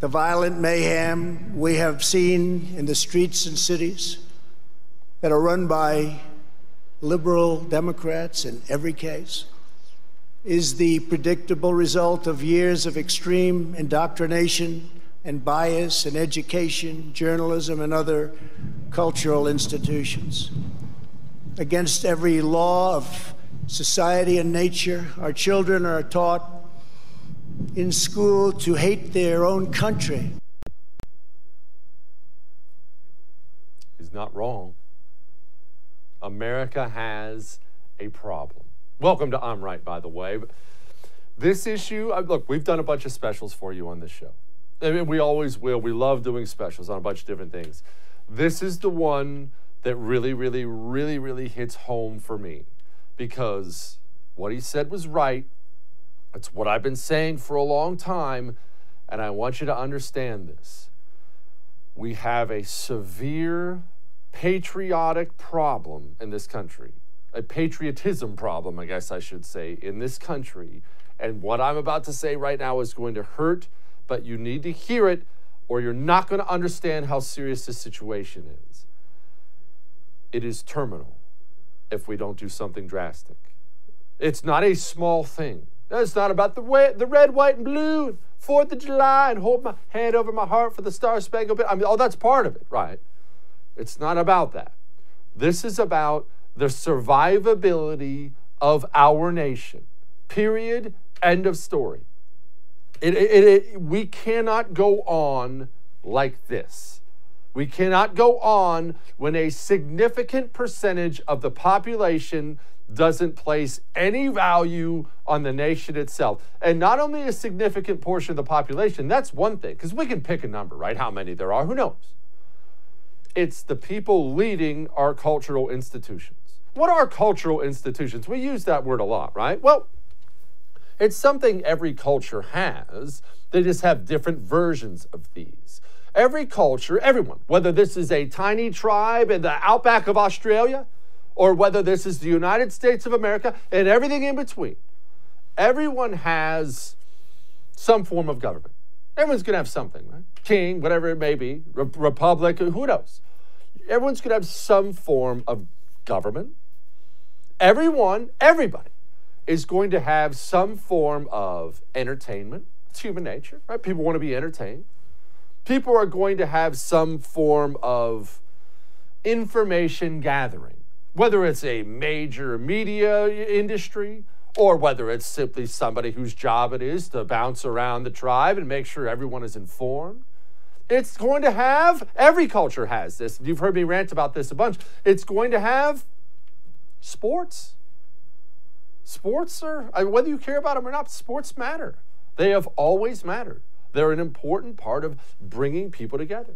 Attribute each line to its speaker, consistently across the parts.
Speaker 1: the violent mayhem we have seen in the streets and cities that are run by liberal Democrats in every case is the predictable result of years of extreme indoctrination and bias in education, journalism, and other cultural institutions. Against every law of society and nature, our children are taught in school to hate their own country.
Speaker 2: He's not wrong. America has a problem. Welcome to I'm Right, by the way. This issue, look, we've done a bunch of specials for you on this show. I mean, we always will. We love doing specials on a bunch of different things. This is the one that really hits home for me, because what he said was right. It's what I've been saying for a long time, and I want you to understand this. We have a severe patriotic problem in this country, a patriotism problem, I guess I should say, in this country. And what I'm about to say right now is going to hurt, but you need to hear it, or you're not going to understand how serious this situation is. It is terminal if we don't do something drastic. It's not a small thing. It's not about the red, white, and blue, 4th of July, and hold my hand over my heart for the Star-Spangled Banner. I mean, oh, that's part of it, right? It's not about that. This is about the survivability of our nation. Period. End of story. We cannot go on like this. We cannot go on when a significant percentage of the population doesn't place any value on the nation itself. And not only a significant portion of the population, that's one thing, because we can pick a number, right? How many there are, who knows? It's the people leading our cultural institutions. What are cultural institutions? We use that word a lot, right? Well, it's something every culture has. They just have different versions of these. Every culture, everyone, whether this is a tiny tribe in the outback of Australia, or whether this is the United States of America, and everything in between, everyone has some form of government. Everyone's going to have something, right? King, whatever it may be, republic, who knows? Everyone's going to have some form of government. Everybody is going to have some form of entertainment. It's human nature, right? People want to be entertained. People are going to have some form of information gathering, whether it's a major media industry or whether it's simply somebody whose job it is to bounce around the tribe and make sure everyone is informed. It's going to have, every culture has this. You've heard me rant about this a bunch. It's going to have sports. Sports are, whether you care about them or not, sports matter. They have always mattered. They're an important part of bringing people together.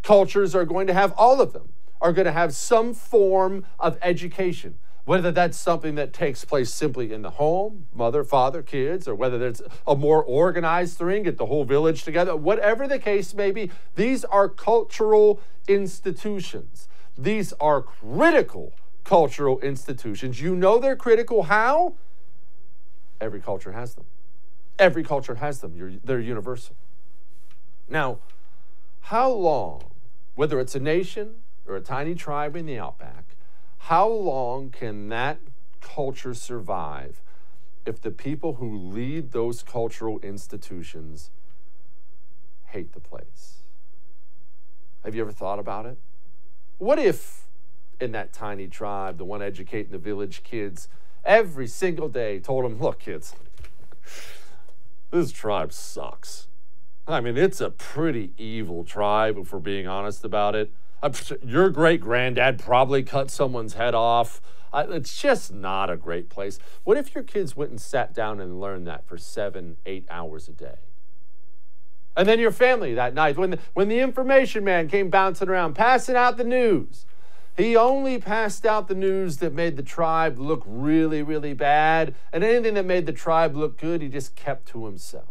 Speaker 2: Cultures are going to have, all of them, are going to have some form of education, whether that's something that takes place simply in the home, mother, father, kids, or whether there's a more organized thing, get the whole village together, whatever the case may be. These are cultural institutions. These are critical cultural institutions. You know they're critical. How? Every culture has them. Every culture has them. They're universal. Now, how long, whether it's a nation or a tiny tribe in the outback, how long can that culture survive if the people who lead those cultural institutions hate the place? Have you ever thought about it? What if in that tiny tribe, the one educating the village kids, every single day told them, look, kids, this tribe sucks. I mean, it's a pretty evil tribe, if we're being honest about it. Your great-granddad probably cut someone's head off. It's just not a great place. What if your kids went and sat down and learned that for 7-8 hours a day? And then your family that night, when the information man came bouncing around, passing out the news, he only passed out the news that made the tribe look really bad, and anything that made the tribe look good, he just kept to himself.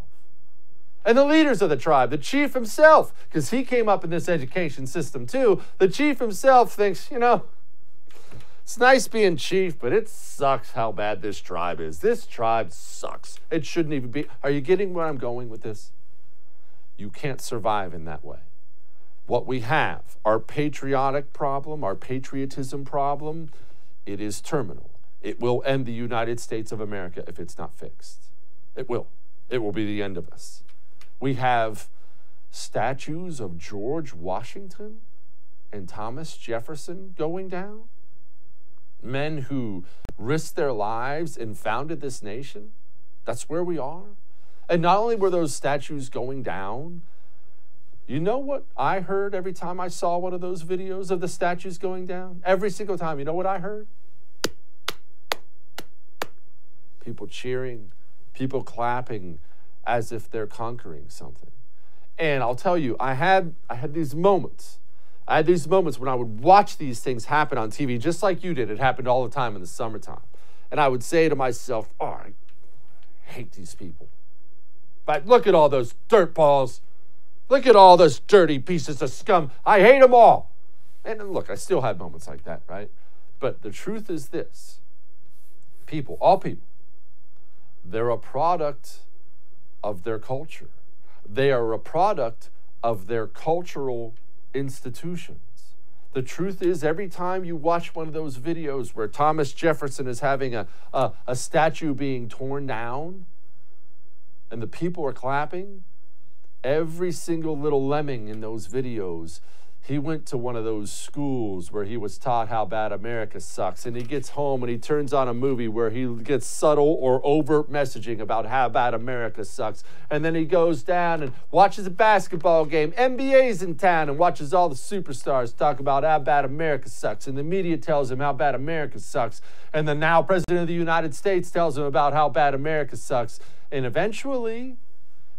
Speaker 2: And the leaders of the tribe, the chief himself, because he came up in this education system too, the chief himself thinks, you know, it's nice being chief, but it sucks how bad this tribe is. This tribe sucks. It shouldn't even be. Are you getting where I'm going with this? You can't survive in that way. What we have, our patriotic problem, our patriotism problem, it is terminal. It will end the United States of America if it's not fixed. It will. It will be the end of us. We have statues of George Washington and Thomas Jefferson going down. Men who risked their lives and founded this nation. That's where we are. And not only were those statues going down, you know what I heard every time I saw one of those videos of the statues going down? Every single time, you know what I heard? People cheering, people clapping as if they're conquering something. And I'll tell you, I had these moments. I had these moments when I would watch these things happen on TV, just like you did. It happened all the time in the summertime. And I would say to myself, oh, I hate these people. But look at all those dirt balls. Look at all those dirty pieces of scum. I hate them all. And look, I still have moments like that, right? But the truth is this. People, all people, they're a product of their culture. They are a product of their cultural institutions. The truth is, every time you watch one of those videos where Thomas Jefferson is having a statue being torn down and the people are clapping, every single little lemming in those videos, he went to one of those schools where he was taught how bad America sucks, and he gets home and he turns on a movie where he gets subtle or overt messaging about how bad America sucks, and then he goes down and watches a basketball game, NBA's in town, and watches all the superstars talk about how bad America sucks, and the media tells him how bad America sucks, and the now President of the United States tells him about how bad America sucks, and eventually,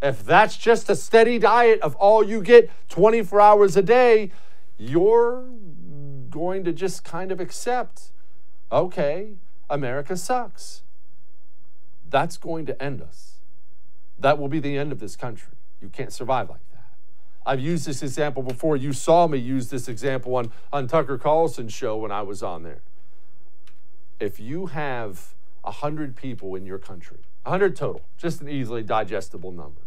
Speaker 2: if that's just a steady diet of all you get 24 hours a day, you're going to just kind of accept, okay, America sucks. That's going to end us. That will be the end of this country. You can't survive like that. I've used this example before. You saw me use this example on Tucker Carlson's show when I was on there. If you have 100 people in your country, 100 total, just an easily digestible number,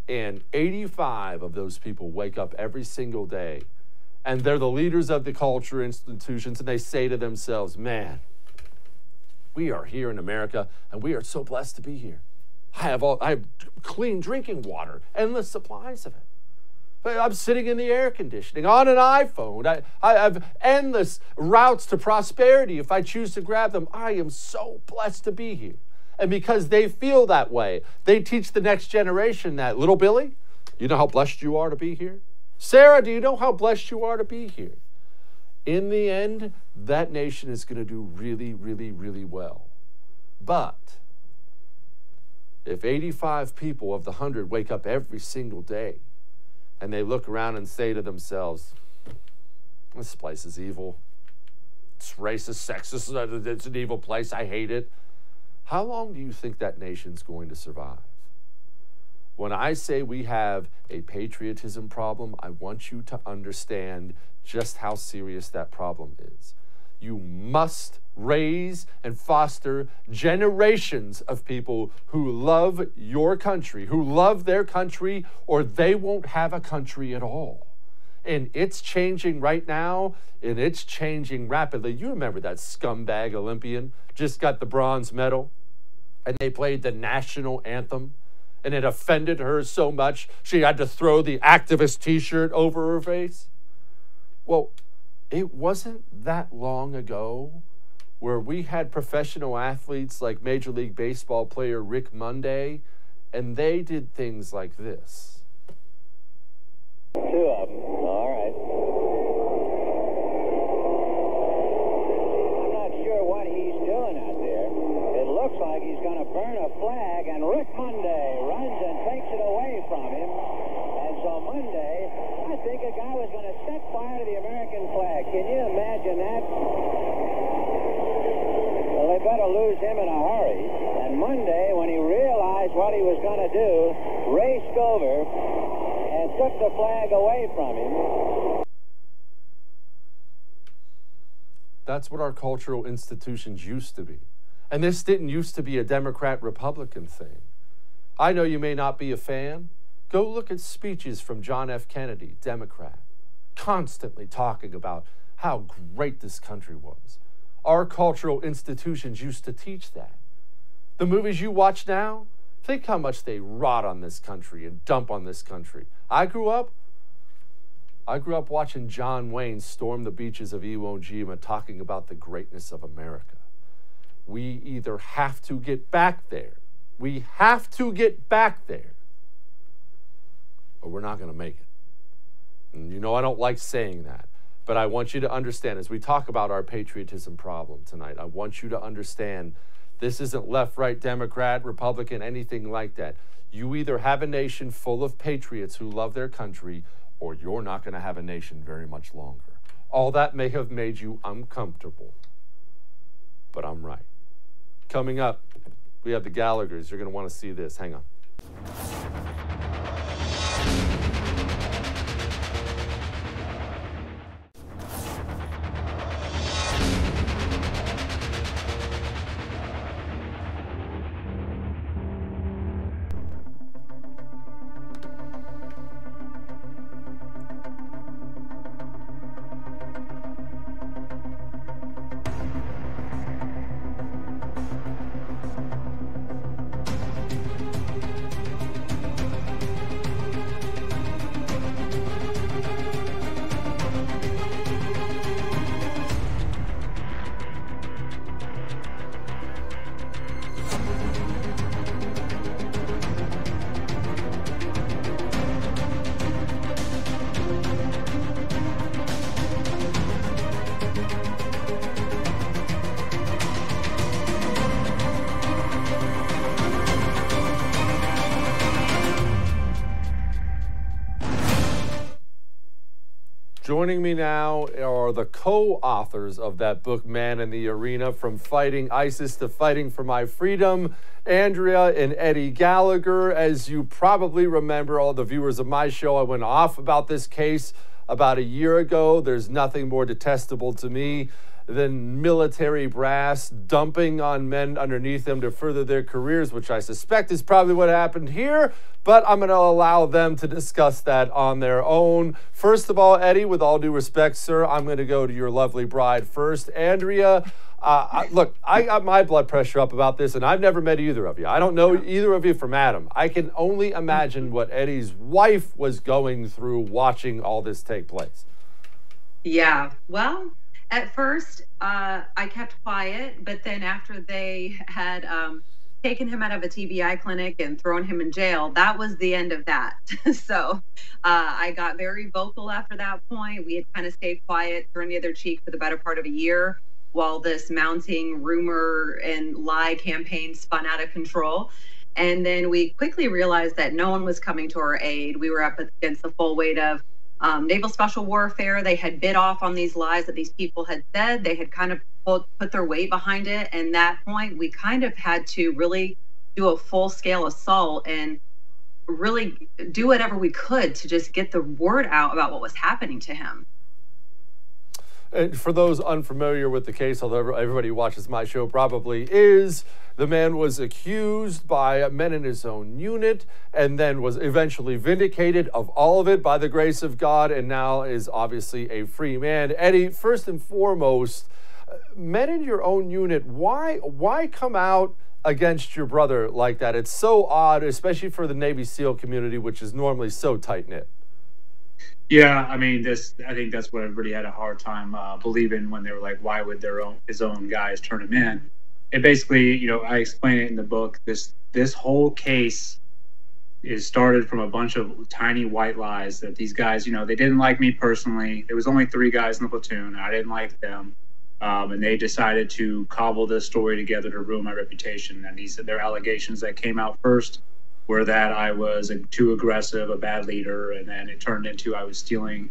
Speaker 2: and 85 of those people wake up every single day and they're the leaders of the culture institutions, and they say to themselves, man, we are here in America and we are so blessed to be here. I have clean drinking water, endless supplies of it. I'm sitting in the air conditioning, on an iPhone. I have endless routes to prosperity if I choose to grab them. I am so blessed to be here. And because they feel that way, they teach the next generation that, little Billy, you know how blessed you are to be here? Sarah, do you know how blessed you are to be here? In the end, that nation is going to do really, really, really well. But if 85 people of the 100 wake up every single day and they look around and say to themselves, this place is evil. It's racist, sexist, it's an evil place, I hate it. How long do you think that nation's going to survive? When I say we have a patriotism problem, I want you to understand just how serious that problem is. You must raise and foster generations of people who love your country, who love their country, or they won't have a country at all. And it's changing right now, and it's changing rapidly. You remember that scumbag Olympian just got the bronze medal, and they played the national anthem, and it offended her so much she had to throw the activist t-shirt over her face? Well, it wasn't that long ago where we had professional athletes like Major League Baseball player Rick Monday, and they did things like this.
Speaker 3: Two of them, all right. I'm not sure what he's doing out there. It looks like he's going to burn a flag, and Rick Monday runs and takes it away from him. And so Monday, I think a guy was going to set fire to the American flag. Can you imagine that? Well, they better lose him in a hurry. And Monday, when he realized what he was going to do, raced over and took the flag away from him.
Speaker 2: That's what our cultural institutions used to be. And this didn't used to be a Democrat-Republican thing. I know you may not be a fan, Go look at speeches from John F. Kennedy, Democrat, constantly talking about how great this country was. Our cultural institutions used to teach that. The movies you watch now, think how much they rot on this country and dump on this country. I grew up watching John Wayne storm the beaches of Iwo Jima talking about the greatness of America. We either have to get back there, or we're not going to make it. And you know I don't like saying that, but I want you to understand, as we talk about our patriotism problem tonight, I want you to understand this isn't left, right, Democrat, Republican, anything like that. You either have a nation full of patriots who love their country, or you're not going to have a nation very much longer. All that may have made you uncomfortable, but I'm right. Coming up, we have the Gallaghers. You're going to want to see this. Hang on. Joining me now are the co-authors of that book, Man in the Arena, From Fighting ISIS to Fighting for My Freedom, Andrea and Eddie Gallagher. As you probably remember, all the viewers of my show, I went off about this case about a year ago. There's nothing more detestable to me than military brass dumping on men underneath them to further their careers, which I suspect is probably what happened here, but I'm going to allow them to discuss that on their own. First of all, Eddie, with all due respect, sir, I'm going to go to your lovely bride first. Andrea, look, I got my blood pressure up about this, and I've never met either of you. I don't know either of you from Adam. I can only imagine what Eddie's wife was going through watching all this take place.
Speaker 4: Yeah, well, at first, I kept quiet, but then after they had taken him out of a TBI clinic and thrown him in jail, that was the end of that. So I got very vocal after that point. We had kind of stayed quiet, turned the other cheek for the better part of a year while this mounting rumor and lie campaign spun out of control. And then we quickly realized that no one was coming to our aid. We were up against the full weight of naval special warfare. They had bid off on these lies that these people had said. They had kind of put their weight behind it. And at that point, we kind of had to really do a full-scale assault and really do whatever we could to just get the word out about what was happening to him.
Speaker 2: And for those unfamiliar with the case, although everybody who watches my show probably is, the man was accused by men in his own unit and then was eventually vindicated of all of it by the grace of God, and now is obviously a free man. Eddie, first and foremost, men in your own unit, why come out against your brother like that? It's so odd, especially for the Navy SEAL community, which is normally so tight-knit.
Speaker 5: Yeah, I mean, I think that's what everybody had a hard time believing when they were like, why would his own guys turn him in? And basically, you know, I explain it in the book. This whole case is started from a bunch of tiny white lies that these guys, you know, they didn't like me personally. There was only 3 guys in the platoon. I didn't like them. And they decided to cobble this story together to ruin my reputation. And their allegations that came out first were that I was too aggressive, a bad leader, and then it turned into I was stealing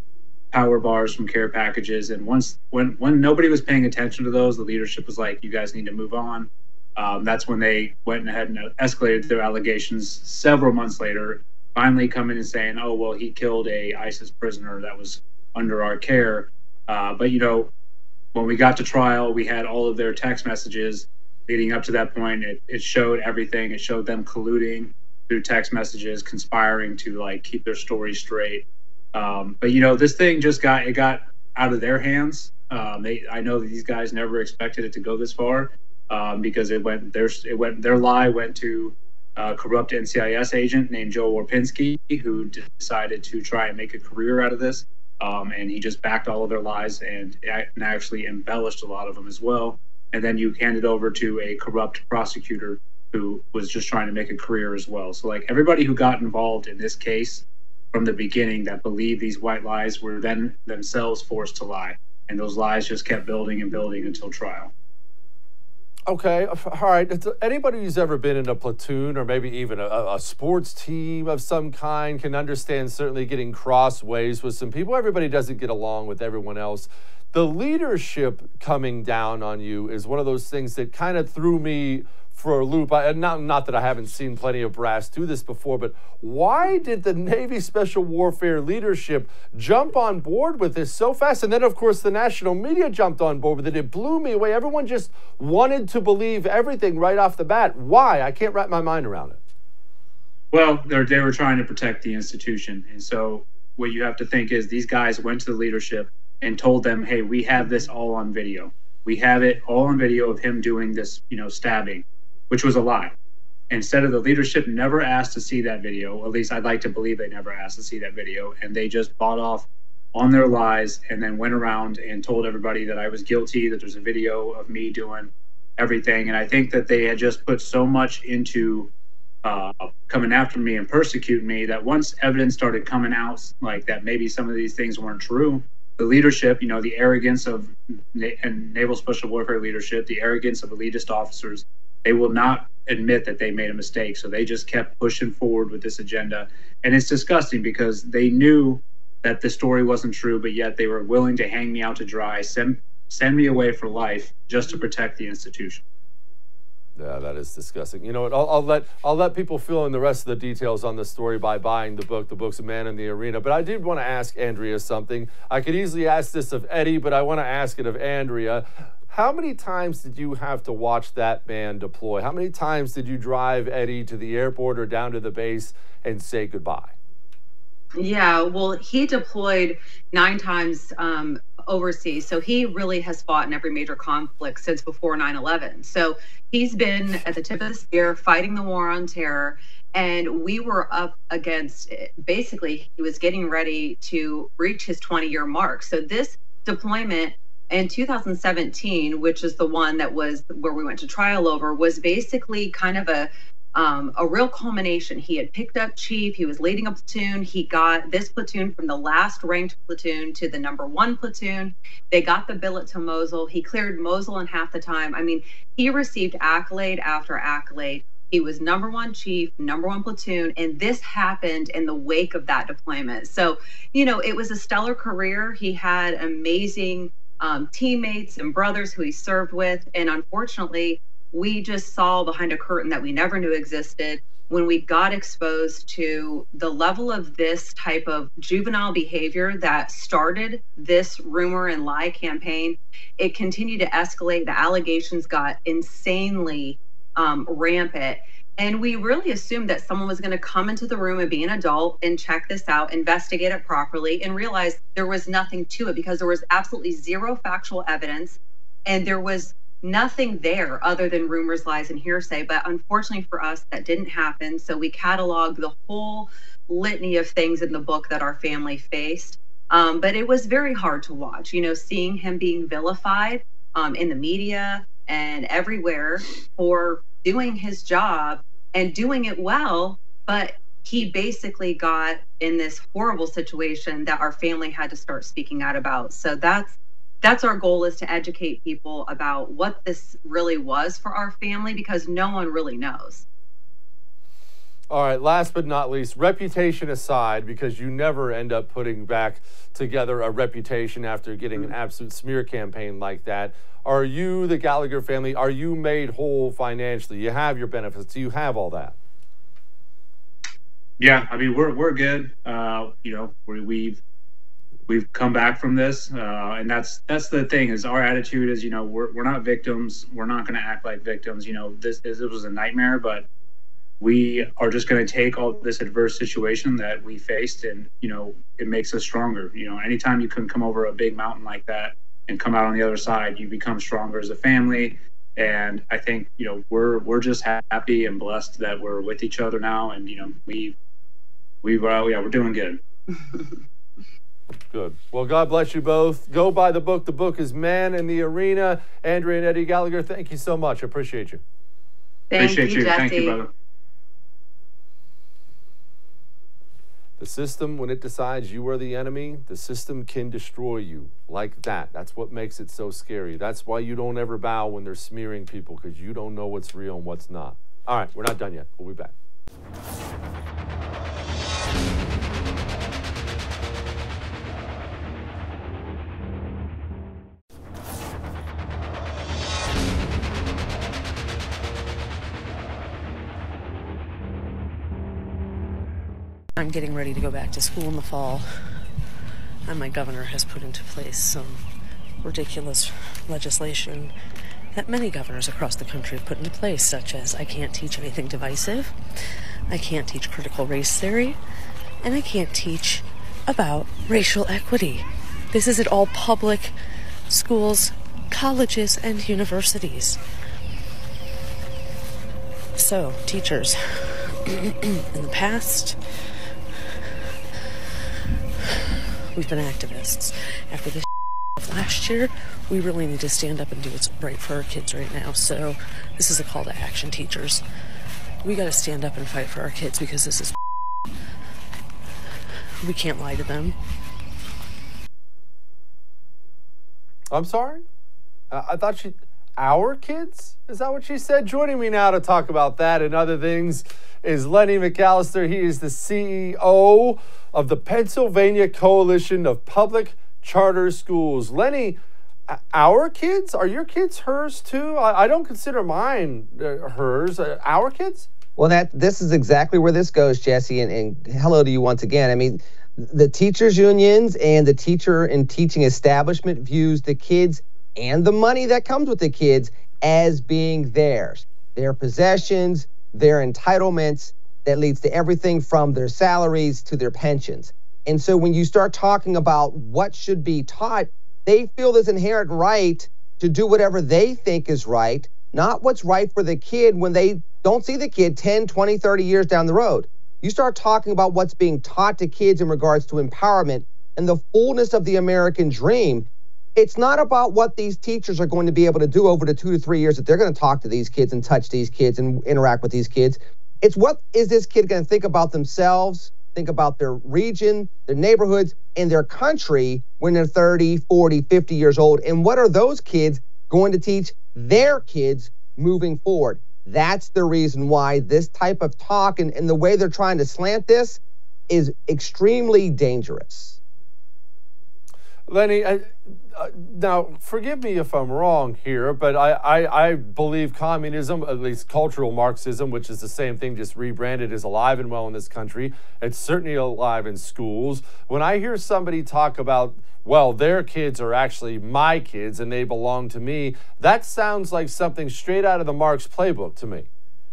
Speaker 5: power bars from care packages. And when nobody was paying attention to those, the leadership was like, you guys need to move on. That's when they went ahead and escalated their allegations several months later, finally coming and saying, oh, well, he killed a ISIS prisoner that was under our care. But, you know, when we got to trial, we had all of their text messages leading up to that point. It showed everything. It showed them colluding through text messages, conspiring to like keep their story straight. But you know, this thing just got out of their hands. I know that these guys never expected it to go this far, because their lie went to a corrupt NCIS agent named Joe Warpinski, who decided to try and make a career out of this. And he just backed all of their lies and actually embellished a lot of them as well. And then you hand it over to a corrupt prosecutor who was just trying to make a career as well. So like everybody who got involved in this case from the beginning that believed these white lies were then themselves forced to lie. And those lies just kept building and building until trial.
Speaker 2: Okay, all right. Anybody who's ever been in a platoon or maybe even a sports team of some kind can understand certainly getting crossways with some people. Everybody doesn't get along with everyone else. The leadership coming down on you is one of those things that kind of threw me for a loop. Not that I haven't seen plenty of brass do this before, but why did the Navy Special Warfare leadership jump on board with this so fast? And then, of course, the national media jumped on board with it. It blew me away. Everyone just wanted to believe everything right off the bat. Why? I can't wrap my mind around it.
Speaker 5: Well, they were trying to protect the institution. And so what you have to think is these guys went to the leadership and told them, hey, we have this all on video. We have it all on video of him doing this, stabbing, which was a lie. Instead of the leadership never asked to see that video, at least I'd like to believe they never asked to see that video, and they just bought off on their lies and then went around and told everybody that I was guilty, that there's a video of me doing everything. And I think that they had just put so much into coming after me and persecuting me that once evidence started coming out, like that maybe some of these things weren't true, the leadership, the arrogance of and Naval Special Warfare leadership, the arrogance of elitist officers, they will not admit that they made a mistake. So they just kept pushing forward with this agenda. And it's disgusting because they knew that the story wasn't true, but yet they were willing to hang me out to dry, send me away for life just to protect the institution.
Speaker 2: Yeah, that is disgusting. You know what? I'll let people fill in the rest of the details on this story by buying the book. The book's A Man in the Arena. But I did want to ask Andrea something. I could easily ask this of Eddie, but I want to ask it of Andrea. How many times did you have to watch that man deploy? How many times did you drive Eddie to the airport or down to the base and say goodbye?
Speaker 4: Yeah, well, he deployed 9 times overseas. So he really has fought in every major conflict since before 9/11. So he's been at the tip of the spear fighting the war on terror. And we were up against, basically, he was getting ready to reach his 20-year mark. So this deployment in 2017, which is the one that was where we went to trial over, was basically kind of a real culmination. He had picked up chief, he was leading a platoon, he got this platoon from the last ranked platoon to the #1 platoon. They got the billet to Mosul. He cleared Mosul in half the time. I mean, he received accolade after accolade. He was #1 chief, #1 platoon, and this happened in the wake of that deployment. So, it was a stellar career. He had amazing teammates and brothers who he served with, and unfortunately, we just saw behind a curtain that we never knew existed when we got exposed to the level of this type of juvenile behavior that started this rumor and lie campaign. It continued to escalate. The allegations got insanely rampant. And we really assumed that someone was going to come into the room and be an adult and check this out, investigate it properly, and realize there was nothing to it because there was absolutely zero factual evidence. And there was nothing there other than rumors, lies, and hearsay. But unfortunately for us, that didn't happen. So we cataloged the whole litany of things in the book that our family faced. But it was very hard to watch, seeing him being vilified in the media and everywhere for doing his job and doing it well. But he basically got in this horrible situation that our family had to start speaking out about. So that's our goal, is to educate people about what this really was for our family, because no one really knows.
Speaker 2: All right, last but not least, reputation aside, because you never end up putting back together a reputation after getting an absolute smear campaign like that. Are you, the Gallagher family, are you made whole financially? You have your benefits. Do you have all that?
Speaker 5: Yeah, I mean, we're good. We've come back from this, and that's the thing. Is our attitude is, we're not victims. We're not going to act like victims. This was a nightmare, but we are just going to take all this adverse situation that we faced, and, you know, it makes us stronger. You know, anytime you can come over a big mountain like that and come out on the other side, you become stronger as a family. And I think, you know, we're just happy and blessed that we're with each other now. And, you know, we're doing good.
Speaker 2: Good. Well, God bless you both. Go buy the book. The book is Man in the Arena. Andrea and Eddie Gallagher, thank you so much. I appreciate you.
Speaker 5: Appreciate you.
Speaker 4: Jesse.
Speaker 5: Thank you, brother.
Speaker 2: The system, when it decides you are the enemy, the system can destroy you like that. That's what makes it so scary. That's why you don't ever bow when they're smearing people, because you don't know what's real and what's not. All right, we're not done yet. We'll be back.
Speaker 6: I'm getting ready to go back to school in the fall, and my governor has put into place some ridiculous legislation that many governors across the country have put into place, such as I can't teach anything divisive, I can't teach critical race theory, and I can't teach about racial equity. This is at all public schools, colleges, and universities. So, teachers, in the past, we've been activists. After this last year, we really need to stand up and do what's right for our kids right now. So this is a call to action, teachers. We got to stand up and fight for our kids, because this is we can't lie to them.
Speaker 2: I'm sorry? I thought our kids? Is that what she said? Joining me now to talk about that and other things is Lenny McAllister. He is the CEO of the Pennsylvania Coalition of Public Charter Schools. Lenny, our kids? Are your kids hers too? I don't consider mine hers. Our kids?
Speaker 7: Well, this is exactly where this goes, Jesse, and hello to you once again. I mean, the teachers' unions and the teacher and teaching establishment views the kids and the money that comes with the kids as being theirs, their possessions, their entitlements, that leads to everything from their salaries to their pensions. And so when you start talking about what should be taught, they feel this inherent right to do whatever they think is right, not what's right for the kid when they don't see the kid 10, 20, 30 years down the road. You start talking about what's being taught to kids in regards to empowerment and the fullness of the American dream. It's not about what these teachers are going to be able to do over the 2 to 3 years that they're going to talk to these kids and touch these kids and interact with these kids. It's what is this kid going to think about themselves, think about their region, their neighborhoods, and their country when they're 30, 40, 50 years old. And what are those kids going to teach their kids moving forward? That's the reason why this type of talk and the way they're trying to slant this is extremely dangerous.
Speaker 2: Lenny, now forgive me if I'm wrong here, but I believe communism, at least cultural Marxism, which is the same thing, just rebranded, is alive and well in this country. It's certainly alive in schools. When I hear somebody talk about, well, their kids are actually my kids and they belong to me, that sounds like something straight out of the Marx playbook to me.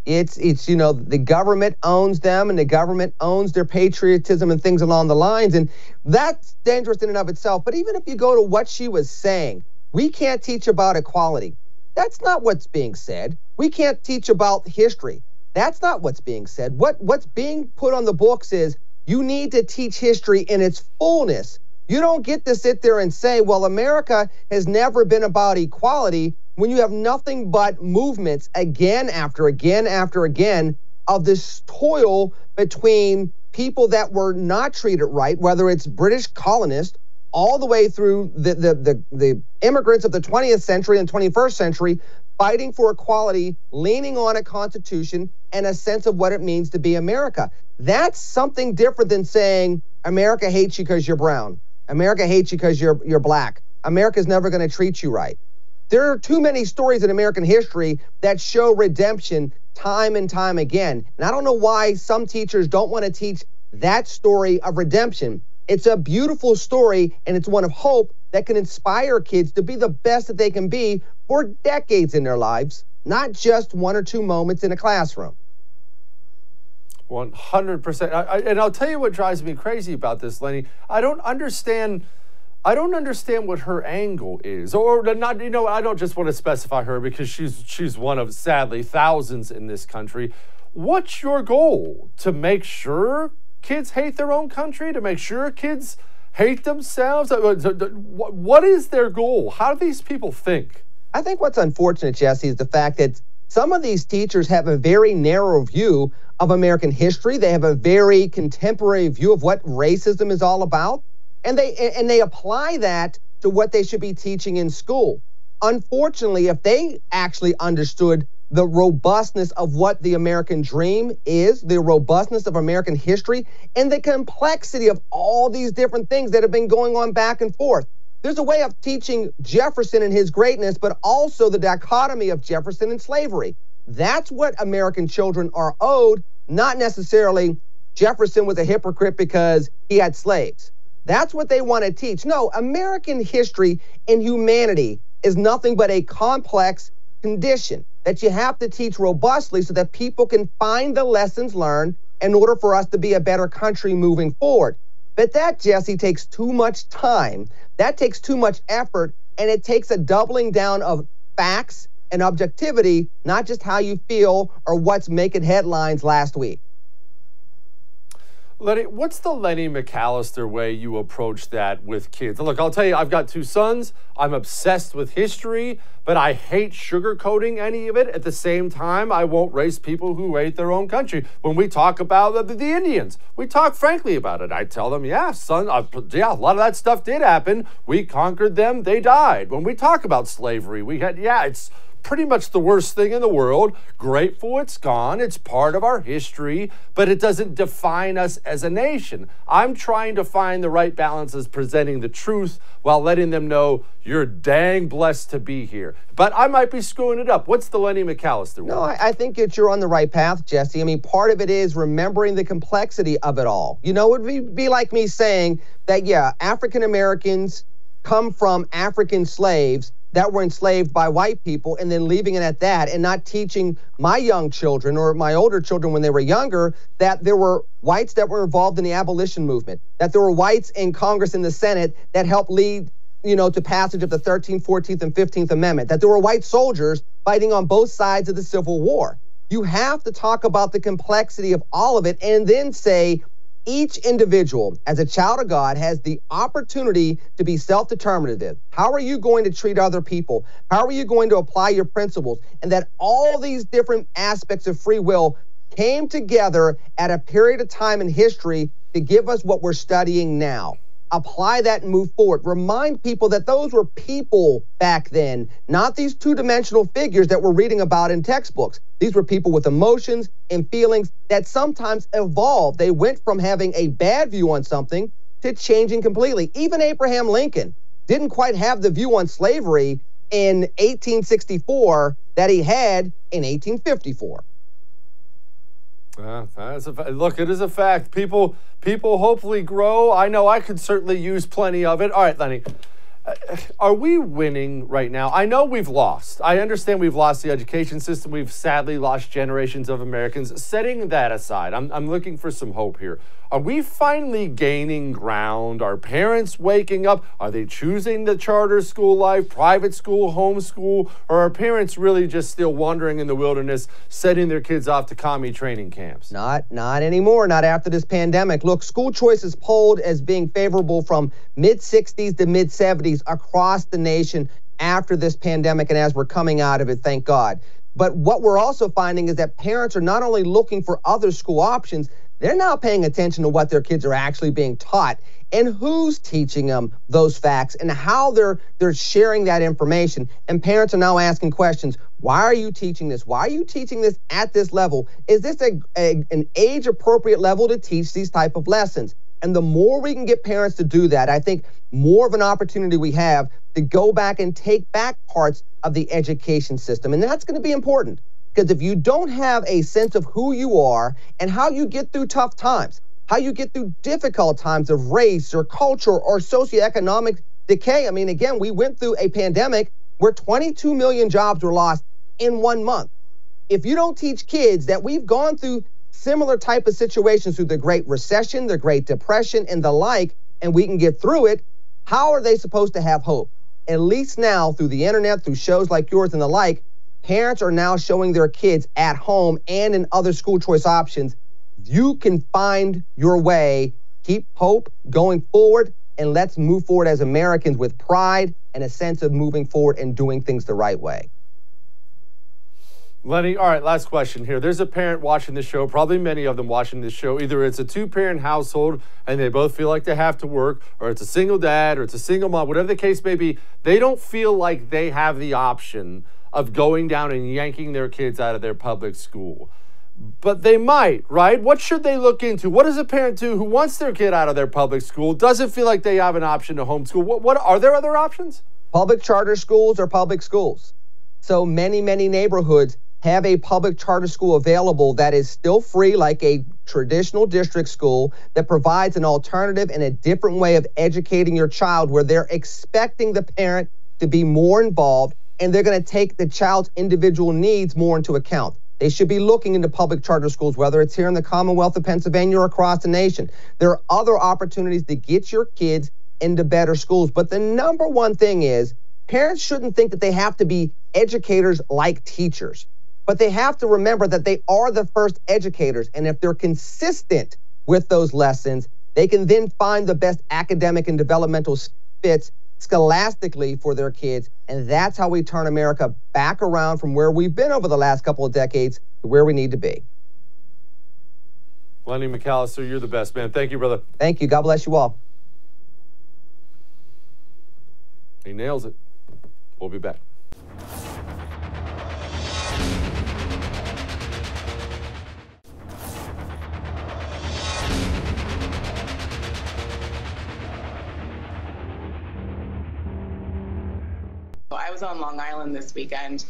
Speaker 7: It's you know, the government owns them and the government owns their patriotism and things along the lines. And that's dangerous in and of itself. But even if you go to what she was saying, we can't teach about equality. That's not what's being said. We can't teach about history. That's not what's being said. What's being put on the books is you need to teach history in its fullness. You don't get to sit there and say, well, America has never been about equality, when you have nothing but movements again after again after again of this toil between people that were not treated right, whether it's British colonists, all the way through the immigrants of the 20th century and 21st century, fighting for equality, leaning on a constitution and a sense of what it means to be America. That's something different than saying America hates you because you're brown. America hates you because you're black. America's never going to treat you right. There are too many stories in American history that show redemption time and time again. And I don't know why some teachers don't want to teach that story of redemption. It's a beautiful story, and it's one of hope that can inspire kids to be the best that they can be for decades in their lives, not just 1 or 2 moments in a classroom.
Speaker 2: 100%. And I'll tell you what drives me crazy about this, Lenny. I don't understand what her angle is, or not. You know, I don't just want to specify her because she's one of, sadly, thousands in this country. What's your goal? To make sure kids hate their own country? To make sure kids hate themselves? What is their goal? How do these people think?
Speaker 7: I think what's unfortunate, Jesse, is the fact that some of these teachers have a very narrow view of American history. They have a very contemporary view of what racism is all about. And they apply that to what they should be teaching in school. Unfortunately, if they actually understood the robustness of what the American dream is, the robustness of American history, and the complexity of all these different things that have been going on back and forth. There's a way of teaching Jefferson and his greatness, but also the dichotomy of Jefferson and slavery. That's what American children are owed, not necessarily Jefferson was a hypocrite because he had slaves. That's what they want to teach. No, American history and humanity is nothing but a complex condition that you have to teach robustly so that people can find the lessons learned in order for us to be a better country moving forward. But that, Jesse, takes too much time. That takes too much effort, and it takes a doubling down of facts and objectivity, not just how you feel or what's making headlines last week.
Speaker 2: Lenny, what's the Lenny McAllister way you approach that with kids? Look, I'll tell you, I've got 2 sons. I'm obsessed with history, but I hate sugarcoating any of it. At the same time, I won't raise people who hate their own country. When we talk about the Indians, we talk frankly about it. I tell them, yeah, son, a lot of that stuff did happen. We conquered them. They died. When we talk about slavery, it's pretty much the worst thing in the world. Grateful it's gone. It's part of our history, but it doesn't define us as a nation. I'm trying to find the right balance as presenting the truth while letting them know you're dang blessed to be here. But I might be screwing it up. What's the Lenny McAllister way?
Speaker 7: No, I think that you're on the right path, Jesse. I mean, part of it is remembering the complexity of it all. You know, it would be like me saying that, yeah, African Americans come from African slaves that were enslaved by white people and then leaving it at that and not teaching my young children or my older children when they were younger that there were whites that were involved in the abolition movement, that there were whites in Congress and the Senate that helped lead, to passage of the 13th, 14th, and 15th Amendment, that there were white soldiers fighting on both sides of the Civil War. You have to talk about the complexity of all of it and then say, each individual, as a child of God, has the opportunity to be self-determinative. How are you going to treat other people? How are you going to apply your principles? And that all these different aspects of free will came together at a period of time in history to give us what we're studying now. Apply that and move forward. Remind people that those were people back then, not these two-dimensional figures that we're reading about in textbooks. These were people with emotions and feelings that sometimes evolved. They went from having a bad view on something to changing completely. Even Abraham Lincoln didn't quite have the view on slavery in 1864 that he had in 1854.
Speaker 2: Look, it is a fact. People hopefully grow. I know I could certainly use plenty of it. All right, Lenny, are we winning right now? I know we've lost. I understand we've lost the education system. We've sadly lost generations of Americans. Setting that aside, I'm looking for some hope here. Are we finally gaining ground? Are parents waking up? Are they choosing the charter school life, private school, homeschool? Or are parents really just still wandering in the wilderness, sending their kids off to commie training camps?
Speaker 7: Not anymore, not after this pandemic. Look, school choice is polled as being favorable from mid-60s to mid-70s across the nation after this pandemic and as we're coming out of it, thank God. But what we're also finding is that parents are not only looking for other school options, they're now paying attention to what their kids are actually being taught and who's teaching them those facts and how they're sharing that information. And parents are now asking questions. Why are you teaching this? Why are you teaching this at this level? Is this an age-appropriate level to teach these type of lessons? And the more we can get parents to do that, I think more of an opportunity we have to go back and take back parts of the education system. And that's going to be important. Because if you don't have a sense of who you are and how you get through tough times, how you get through difficult times of race or culture or socioeconomic decay. I mean, again, we went through a pandemic where 22 million jobs were lost in 1 month. If you don't teach kids that we've gone through similar type of situations through the Great Recession, the Great Depression, and the like, and we can get through it, how are they supposed to have hope? At least now, through the internet, through shows like yours and the like, parents are now showing their kids at home and in other school choice options, you can find your way, keep hope going forward, and let's move forward as Americans with pride and a sense of moving forward and doing things the right way.
Speaker 2: Lenny, all right, last question here. There's a parent watching this show, probably many of them watching this show. Either it's a two-parent household and they both feel like they have to work, or it's a single dad, or it's a single mom, whatever the case may be. They don't feel like they have the option of going down and yanking their kids out of their public school. But they might, right? What should they look into? What does a parent do who wants their kid out of their public school, doesn't feel like they have an option to homeschool? What are there other options?
Speaker 7: Public charter schools are public schools. So many neighborhoods have a public charter school available that is still free, like a traditional district school, that provides an alternative and a different way of educating your child, where they're expecting the parent to be more involved and they're going to take the child's individual needs more into account. They should be looking into public charter schools, whether it's here in the Commonwealth of Pennsylvania or across the nation. There are other opportunities to get your kids into better schools. But the number one thing is, parents shouldn't think that they have to be educators like teachers. But they have to remember that they are the first educators. And if they're consistent with those lessons, they can then find the best academic and developmental fits scholastically for their kids. And that's how we turn America back around from where we've been over the last couple of decades to where we need to be.
Speaker 2: Lenny McAllister, you're the best, man. Thank you, brother.
Speaker 7: Thank you. God bless you all.
Speaker 2: He nails it. We'll be back.
Speaker 8: I was on Long Island this weekend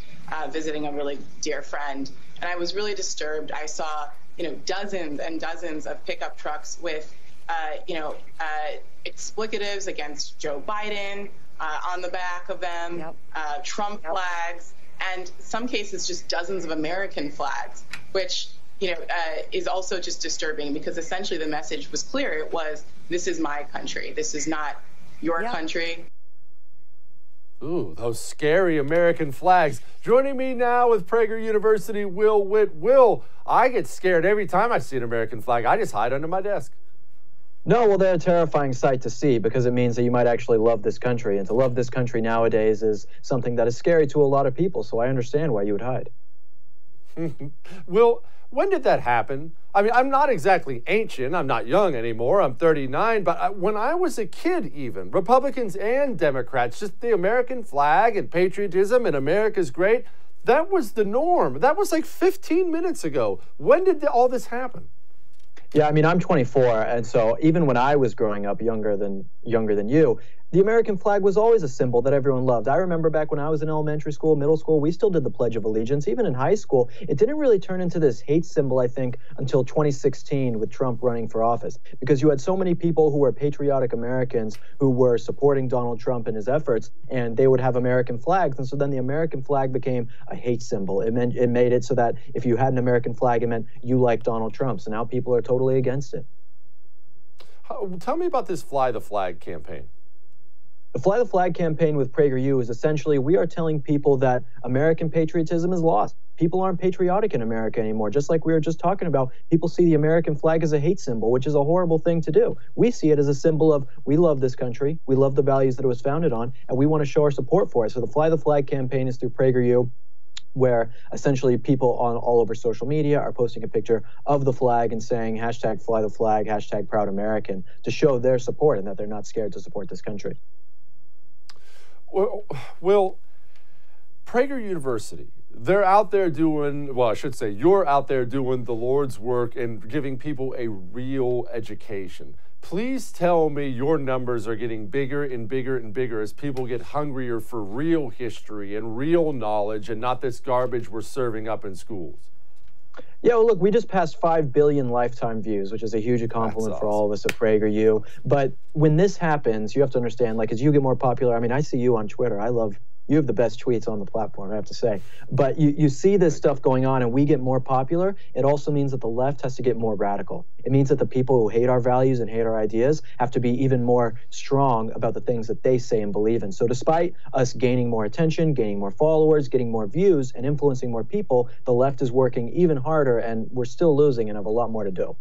Speaker 8: visiting a really dear friend, and I was really disturbed. I saw, dozens and dozens of pickup trucks with, explicatives against Joe Biden on the back of them, Trump flags, and some cases just dozens of American flags, which, is also just disturbing, because essentially the message was clear. It was, this is my country. This is not your country.
Speaker 2: Ooh, those scary American flags. Joining me now with Prager University, Will Witt. Will, I get scared every time I see an American flag. I just hide under my desk.
Speaker 9: No, well, they're a terrifying sight to see, because it means that you might actually love this country. And to love this country nowadays is something that is scary to a lot of people. So I understand why you would hide.
Speaker 2: Will, when did that happen? I mean, I'm not exactly ancient. I'm not young anymore. I'm 39. But when I was a kid, even, Republicans and Democrats, just the American flag and patriotism and America's great, that was the norm. That was like 15 minutes ago. When did all this happen?
Speaker 9: Yeah, I mean, I'm 24, and so even when I was growing up, younger than you, the American flag was always a symbol that everyone loved. I remember back when I was in elementary school, middle school, we still did the Pledge of Allegiance. Even in high school, it didn't really turn into this hate symbol, I think, until 2016 with Trump running for office, because you had so many people who were patriotic Americans who were supporting Donald Trump and his efforts, and they would have American flags. And so then the American flag became a hate symbol. It made it so that if you had an American flag, it meant you liked Donald Trump. So now people are totally against it.
Speaker 2: Tell me about this Fly the Flag campaign.
Speaker 9: The Fly the Flag campaign with PragerU is essentially, we are telling people that American patriotism is lost. People aren't patriotic in America anymore. Just like we were just talking about, people see the American flag as a hate symbol, which is a horrible thing to do. We see it as a symbol of, we love this country, we love the values that it was founded on, and we want to show our support for it. So the Fly the Flag campaign is through PragerU, where essentially people on all over social media are posting a picture of the flag and saying hashtag Fly the Flag, hashtag Proud American, to show their support and that they're not scared to support this country.
Speaker 2: Well, Prager University, they're out there doing, well, I should say, you're out there doing the Lord's work and giving people a real education. Please tell me your numbers are getting bigger and bigger and bigger as people get hungrier for real history and real knowledge and not this garbage we're serving up in schools.
Speaker 9: Yeah, well, look, we just passed 5 billion lifetime views, which is a huge compliment for all of us at PragerU. But when this happens, you have to understand, like, as you get more popular, I mean, I see you on Twitter. I love You have the best tweets on the platform, I have to say. But you see this stuff going on and we get more popular. It also means that the left has to get more radical. It means that the people who hate our values and hate our ideas have to be even more strong about the things that they say and believe in. So despite us gaining more attention, gaining more followers, getting more views, and influencing more people, the left is working even harder, and we're still losing and have a lot more to do.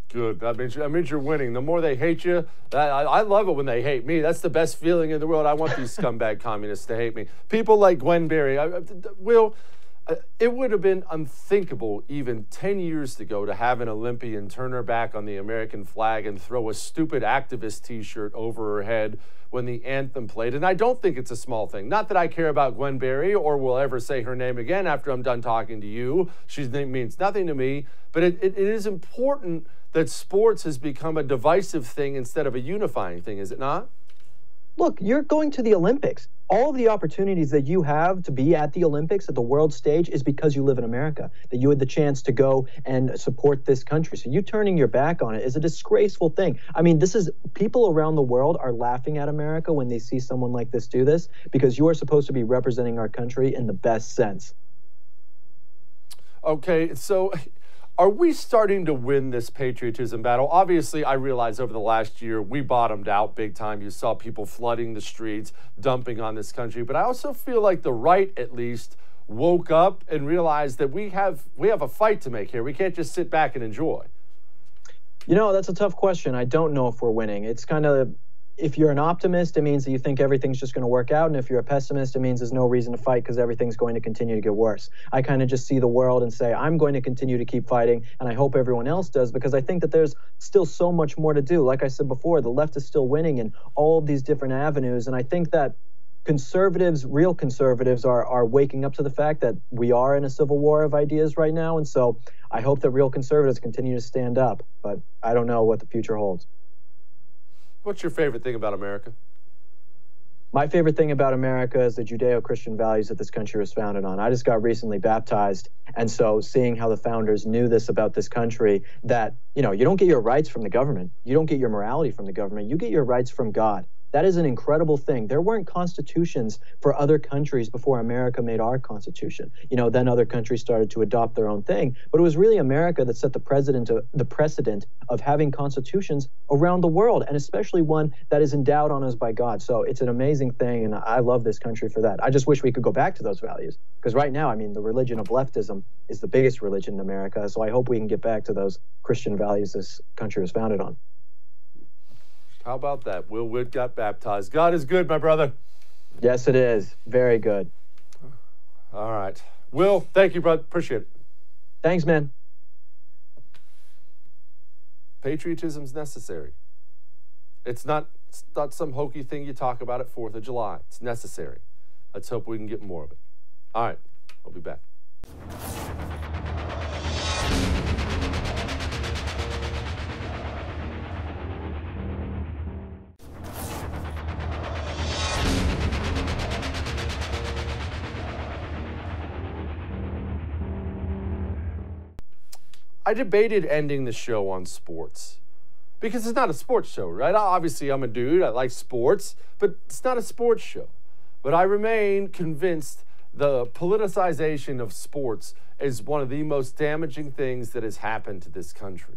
Speaker 2: Good. That means you're winning. The more they hate you, I love it when they hate me. That's the best feeling in the world. I want these scumbag communists to hate me. People like Gwen Berry. It would have been unthinkable even 10 years ago to have an Olympian turn her back on the American flag and throw a stupid activist T-shirt over her head when the anthem played. And I don't think it's a small thing. Not that I care about Gwen Berry or will ever say her name again after I'm done talking to you. She means nothing to me. But it is important that sports has become a divisive thing instead of a unifying thing, is it not?
Speaker 9: Look, you're going to the Olympics. All of the opportunities that you have to be at the Olympics, at the world stage, is because you live in America, that you had the chance to go and support this country. So you turning your back on it is a disgraceful thing. I mean, people around the world are laughing at America when they see someone like this do this, because you are supposed to be representing our country in the best sense.
Speaker 2: Okay, so are we starting to win this patriotism battle? Obviously, I realize over the last year, we bottomed out big time. You saw people flooding the streets, dumping on this country. But I also feel like the right, at least, woke up and realized that we have a fight to make here. We can't just sit back and enjoy.
Speaker 9: You know, that's a tough question. I don't know if we're winning. It's kind of, if you're an optimist, it means that you think everything's just going to work out. And if you're a pessimist, it means there's no reason to fight because everything's going to continue to get worse. I kind of just see the world and say, I'm going to continue to keep fighting. And I hope everyone else does, because I think that there's still so much more to do. Like I said before, the left is still winning in all of these different avenues. And I think that conservatives, real conservatives, are waking up to the fact that we are in a civil war of ideas right now. And so I hope that real conservatives continue to stand up. But I don't know what the future holds.
Speaker 2: What's your favorite thing about America?
Speaker 9: My favorite thing about America is the Judeo-Christian values that this country was founded on. I just got recently baptized, and so seeing how the founders knew this about this country, that, you know, you don't get your rights from the government. You don't get your morality from the government. You get your rights from God. That is an incredible thing. There weren't constitutions for other countries before America made our constitution. You know, then other countries started to adopt their own thing. But it was really America that set the precedent of having constitutions around the world, and especially one that is endowed on us by God. So it's an amazing thing, and I love this country for that. I just wish we could go back to those values. Because right now, I mean, the religion of leftism is the biggest religion in America. So I hope we can get back to those Christian values this country was founded on.
Speaker 2: How about that? Will Witt got baptized. God is good, my brother.
Speaker 9: Yes, it is. Very good.
Speaker 2: All right. Will, thank you, brother. Appreciate it.
Speaker 9: Thanks, man.
Speaker 2: Patriotism's necessary. It's not some hokey thing you talk about at 4th of July. It's necessary. Let's hope we can get more of it. All right. I'll be back. I debated ending the show on sports because it's not a sports show, right? Obviously, I'm a dude. I like sports, but it's not a sports show. But I remain convinced the politicization of sports is one of the most damaging things that has happened to this country.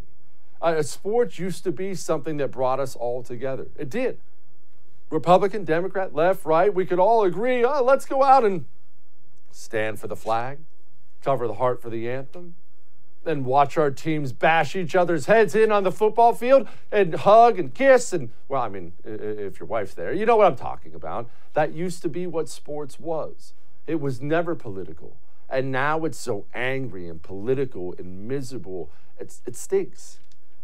Speaker 2: Sports used to be something that brought us all together. It did. Republican, Democrat, left, right, we could all agree, oh, let's go out and stand for the flag, cover the heart for the anthem, and watch our teams bash each other's heads in on the football field and hug and kiss and, well, I mean, if your wife's there, you know what I'm talking about. That used to be what sports was. It was never political. And now it's so angry and political and miserable. It stinks.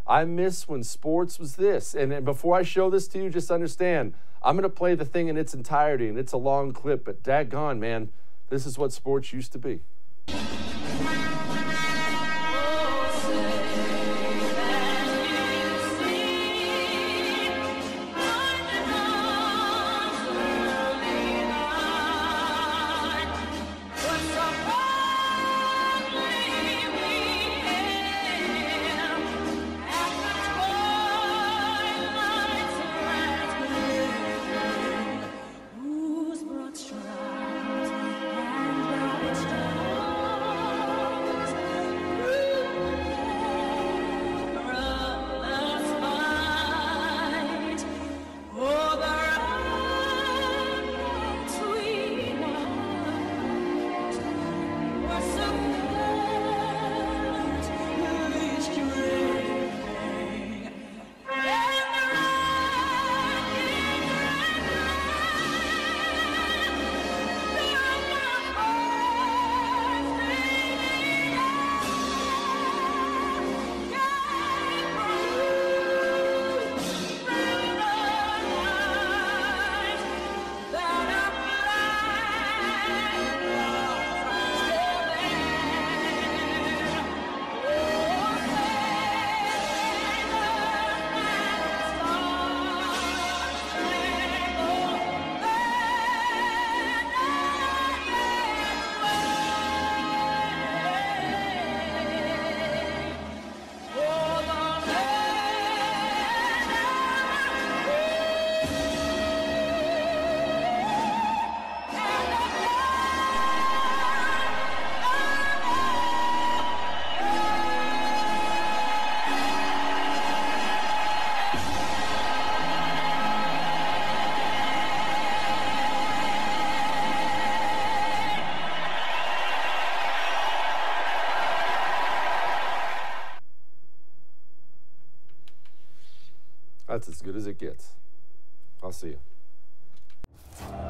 Speaker 2: I miss when sports was this. And before I show this to you, just understand, I'm going to play the thing in its entirety, and it's a long clip, but daggone, man, this is what sports used to be. That's as good as it gets. I'll see you.